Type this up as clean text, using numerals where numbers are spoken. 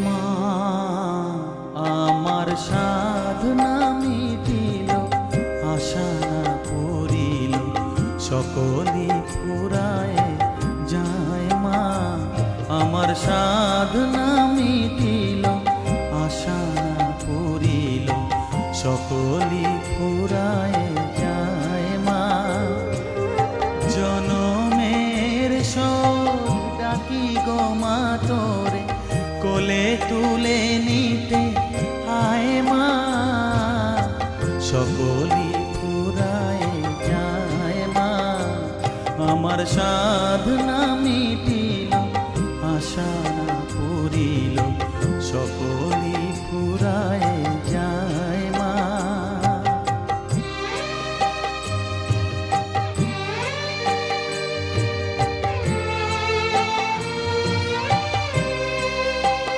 মা আমার সাধনা মিটিল, আশা না করিল, সকলি ফুরায় যায় মা। আমার সাধনা মিটিল, আশা না করিল, সকলি ফুরায় যায় মা। জনমের শোক ডাকি গো মা তোরে, কোলে তুলে নিতে আয় মা। সকলি ফুরায় যায় মা। আমার সাধনা মিটিল, আশা না করিল, সকলি